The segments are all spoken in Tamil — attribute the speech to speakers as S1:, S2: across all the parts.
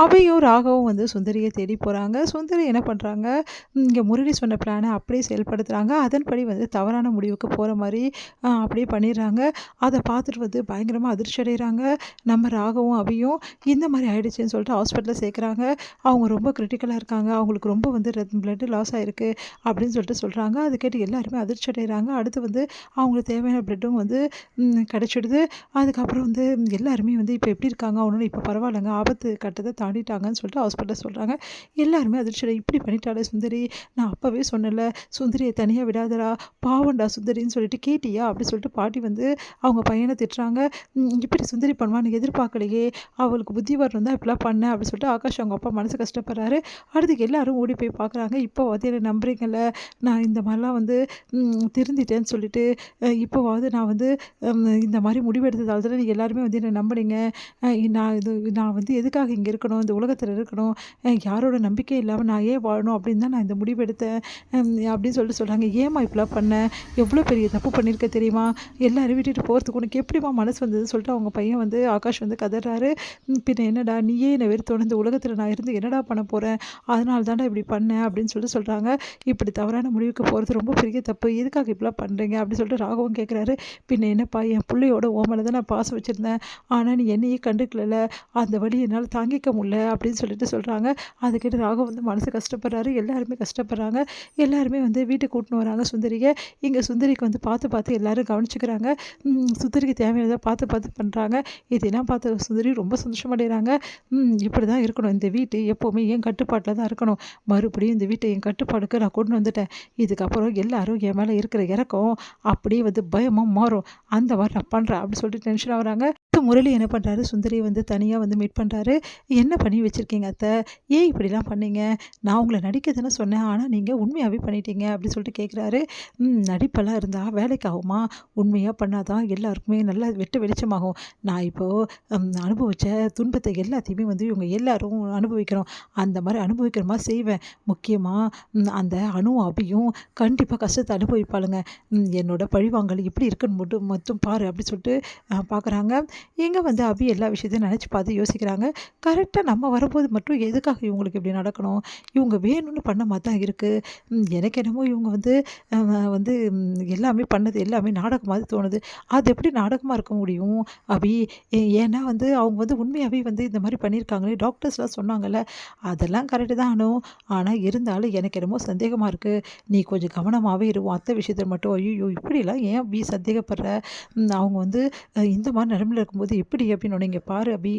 S1: அவையும் ராகவும் வந்து சுந்தரிய தேடி போகிறாங்க. சுந்தரி என்ன பண்ணுறாங்க, இங்கே முரளி சொன்ன பிளானை அப்படியே செயல்படுத்துகிறாங்க. அதன்படி வந்து தவறான முடிவுக்கு போகிற மாதிரி அப்படியே பண்ணிடுறாங்க. அதை பார்த்துட்டு வந்து பயங்கரமாக அதிர்ச்சி அடைகிறாங்க. நம்ம ராகவும் அபியும் இந்த மாதிரி ஆயிடுச்சுன்னு சொல்லிட்டு ஹாஸ்பிட்டலில் சேர்க்குறாங்க. அவங்க ரொம்ப கிரிட்டிக்கலாக இருக்காங்க. அவங்களுக்கு ரொம்ப வந்து பிளட் லாஸ் ஆகிருக்கு அப்படின்னு சொல்லிட்டு சொல்கிறாங்க. அது கேட்டு எல்லாருமே அதிர்ச்சி அடைகிறாங்க. அடுத்து வந்து அவங்களுக்கு தேவையான பிளட்டும் வந்து கிடச்சிடுது. அதுக்கப்புறம் வந்து எல்லாருமே வந்து இப்போ எப்படி இருக்காங்க, அவனோட இப்போ பரவாயில்லைங்க, ஆபத்து கட்டத்தை தாண்டிட்டாங்கன்னு சொல்லிட்டு ஹாஸ்பிட்டலில் சொல்கிறாங்க. எல்லாருமே அதிர்ச்சி இப்படி பண்ணிட்டாலே சுந்தரி, நான் அப்போவே சொன்னல, சுந்தரியை தனியாக விடாதடா, பாவண்டா சுந்தரின்னு சொல்லிட்டு கேட்டியா அப்படி சொல்லிட்டு பாட்டி வந்து அவங்க பையனை திட்டுறாங்க. இப்படி சுந்தரி பண்ணுவான்னு எதிர்பார்க்கலையே, அவளுக்கு புத்தி வரணும் தான் இப்படிலாம் பண்ணேன் அப்படி சொல்லிட்டு ஆகாஷ் அவங்க அப்பா மனசு கஷ்டப்படுறாரு. அடுத்து எல்லாரும் ஓடி போய் பார்க்குறாங்க. இப்போ வந்து என்னை நம்புறீங்கல்ல, நான் இந்த மாதிரிலாம் வந்து திருந்திட்டேன்னு சொல்லிட்டு, இப்போவாவது நான் வந்து இந்த மாதிரி முடிவெடுத்ததால் தானே நீங்கள் எல்லாருமே வந்து என்னை நம்புனீங்க. நான் வந்து எதுக்காக இங்கே இருக்கணும், இந்த உலகத்தில் இருக்கணும், யாரோட நம்பிக்கை இல்லாமல் நான் ஏன் வாழணும் அப்படின்னு தான் நான் இந்த முடிவு எடுத்தேன் அப்படின்னு சொல்லிட்டு சொல்கிறாங்க. ஏம்மா இப்படிலாம் பண்ணேன், எவ்வளோ பெரிய தப்பு பண்ணியிருக்க தெரியுமா, எல்லாரும் விட்டுட்டு போகிறதுக்கு உனக்கு எப்படிமா மனசு வந்ததுன்னு சொல்லிட்டு அவங்க பையன் வந்து ஆகாஷ் வந்து கதறாரு. பின்ன என்னடா நீயே என்னை வெறுத்தோன்னு இந்த உலகத்தில் நான் இருந்து என்னடா பண்ண போகிறேன், அதனால தான்டா இப்படி பண்ணேன் அப்படின்னு சொல்லிட்டு சொல்கிறாங்க. இப்படி தவறான முடிவுக்கு போகிறது ரொம்ப பெரிய தப்பு, எதுக்காக இப்படிலாம் பண்ணுறீங்க அப்படின்னு சொல்லிட்டு ராகவும் கேட்குறாரு. பின்ன என்னப்பா, என் பிள்ளையோட ஓமலை தான் நான் பாசம் வச்சுருந்தேன், ஆனால் நீ என்னையே கண்டுக்கல, அந்த வழி என்னால் தாங்கிக்க முடியல அப்படின்னு சொல்லிட்டு சொல்கிறாங்க. அதுக்கிட்ட ராகம் வந்து மனசு கஷ்டப்படுறாரு. எல்லாருமே கஷ்டப்படுறாங்க. எல்லாருமே வந்து வீட்டுக்கு கூட்டின்னு வராங்க சுந்தரியை. இங்கே சுந்தரிக்கு வந்து பார்த்து எல்லாரும் கவனிச்சுக்கிறாங்க. சுந்தரிக்கு தேவையானதை பார்த்து பண்ணுறாங்க. இதெல்லாம் பார்த்து சுந்தரி ரொம்ப சந்தோஷமடைகிறாங்க. இப்படி தான் இருக்கணும், இந்த வீட்டு எப்போவுமே என் கட்டுப்பாட்டில் தான் இருக்கணும், மறுபடியும் இந்த வீட்டை என் கட்டுப்பாடுக்கு நான் கொண்டு வந்துட்டேன், இதுக்கப்புறம் எல்லாரும் என் மேலே இருக்கிற இறக்கம் அப்படியே வந்து பயமாக மாறும், அந்த மாதிரி நான் பண்ணுறேன் அப்படின்னு சொல்லிட்டு டென்ஷன் ஆகுறாங்க. முரளி என்ன பண்ணுறாரு, சுந்தரியை வந்து தனியாக வந்து மீட் பண்ணுறாரு. என்ன பண்ணி வச்சுருக்கீங்க அத்தை, ஏன் இப்படிலாம் பண்ணீங்க, நான் உங்களை நடிக்க தானே சொன்னேன், ஆனால் நீங்கள் உண்மையாகவே பண்ணிட்டீங்க அப்படின்னு சொல்லிட்டு கேட்குறாரு. நடிப்பெல்லாம் இருந்தால் வேலைக்கு ஆகுமா, உண்மையாக பண்ணாதான் எல்லாருக்குமே நல்லா வெளிச்சமாகும், நான் இப்போது அனுபவித்த துன்பத்தை எல்லாத்தையுமே வந்து இவங்க எல்லாரும் அனுபவிக்கிறோம், அந்த மாதிரி அனுபவிக்கிற மாதிரி செய்வேன், முக்கியமாக அந்த அபியும் கண்டிப்பாக கஷ்டத்தை அனுபவிப்பாளுங்க, என்னோட பழிவாங்கல் எப்படி இருக்குன்னு மட்டும் பாரு அப்படி சொல்லிட்டு பார்க்குறாங்க. இங்கே வந்து அபி எல்லா விஷயத்தையும் நினச்சி பார்த்து யோசிக்கிறாங்க. கரெக்டாக நம்ம வரும்போது மட்டும் எதுக்காக இவங்களுக்கு இப்படி நடக்கணும், இவங்க வேணும்னு பண்ண மாதிரி தான் இருக்குது, எனக்கு என்னமோ இவங்க வந்து வந்து எல்லாமே பண்ணது எல்லாமே நாடகம் மாதிரி தோணுது, அது எப்படி நாடகமாக இருக்க முடியும் அபி, ஏன்னா வந்து அவங்க வந்து உண்மையாகவே வந்து இந்த மாதிரி பண்ணியிருக்காங்களே, டாக்டர்ஸ்லாம் சொன்னாங்கல்ல, அதெல்லாம் கரெக்டு தான் ஆனால் இருந்தாலும் எனக்கு என்னமோ சந்தேகமாக இருக்குது, நீ கொஞ்சம் கவனமாகவே இருவோம் அத்தை விஷயத்தில் மட்டும், ஐயோ இப்படிலாம் ஏன் அபி சந்தேகப்படுற, அவங்க வந்து இந்த மாதிரி நிலமையில் இருக்கும்போது எப்படி அப்படின்னு இங்கே பாரு அபி,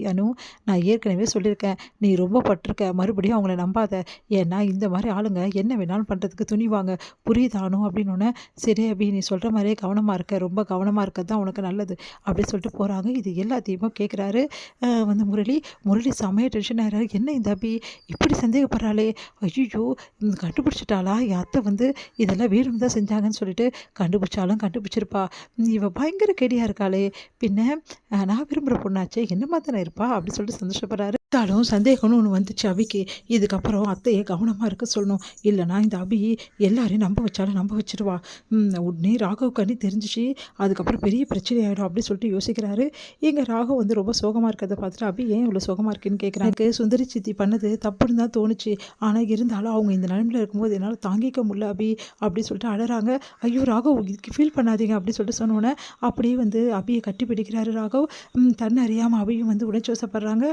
S1: நான் ஏற்கனவே சொல்லியிருக்கேன், நீ ரொம்ப பட்டிருக்க, மறுபடியும் அவங்கள நம்பாத, ஏன்னா இந்த மாதிரி ஆளுங்க என்ன வேணாலும் பண்ணுறதுக்கு துணிவாங்க, புரியுதானோ அப்படின்னு. சரி அபி, நீ சொல்கிற மாதிரியே கவனமாக இருக்க, ரொம்ப கவனமாக இருக்கிறது தான் உனக்கு நல்லது அப்படி சொல்லிட்டு போகிறாங்க. இது எல்லாத்தையுமே கேட்குறாரு வந்து முரளி செமையாக டென்ஷன் ஆகிறாரு. என்ன இந்த அபி இப்படி சந்தேகப்படுறாளே, ஐயோ கண்டுபிடிச்சிட்டாளா, என் அத்தை வந்து இதெல்லாம் வேணும் தான் செஞ்சாங்கன்னு சொல்லிட்டு, கண்டுபிடிச்சிருப்பா, இவ பயங்கர கேடியாக இருக்காளே, பின்ன நான் விரும்புகிற பொண்ணாச்சே, என்னமா தானே இருப்பா அப்படி சொல்லிட்டு சந்தோஷப்படுறாரு. சந்தேகம்னு ஒன்று வந்துச்சு அபிக்கு, இதுக்கப்புறம் அத்தையை கவனமாக இருக்க சொல்லணும், இல்லைனா இந்த அபி எல்லாரையும் நம்ப வச்சிருவா, உடனே ராகவ் கண்ணி தெரிஞ்சிச்சு, அதுக்கப்புறம் பெரிய பிரச்சனை ஆகிடும் அப்படி சொல்லிட்டு யோசிக்கிறாரு. இங்கே ராகவ் வந்து ரொம்ப சோகமாக இருக்கிறத பார்த்துட்டு அபி ஏன் இவ்வளோ சோகமாக இருக்குன்னு கேட்குறாங்க. சுந்தரி சித்தி பண்ணது தப்புன்னு தான் தோணுச்சு, ஆனால் இருந்தாலும் அவங்க இந்த நிலைமையில் இருக்கும்போது என்னால் தாங்கிக்க முடியல அபி அப்படி சொல்லிட்டு அழறாங்க. ஐயோ ராகவ் இதுக்கு ஃபீல் பண்ணாதீங்க அப்படி சொல்லிட்டு சொன்னோன்னே அப்படியே வந்து அபியை கட்டி பிடிக்கிறாரு ராகவ். தன்னை அறியாமல் அபியும் வந்து உணர்ச்சி வசப்படுறாங்க.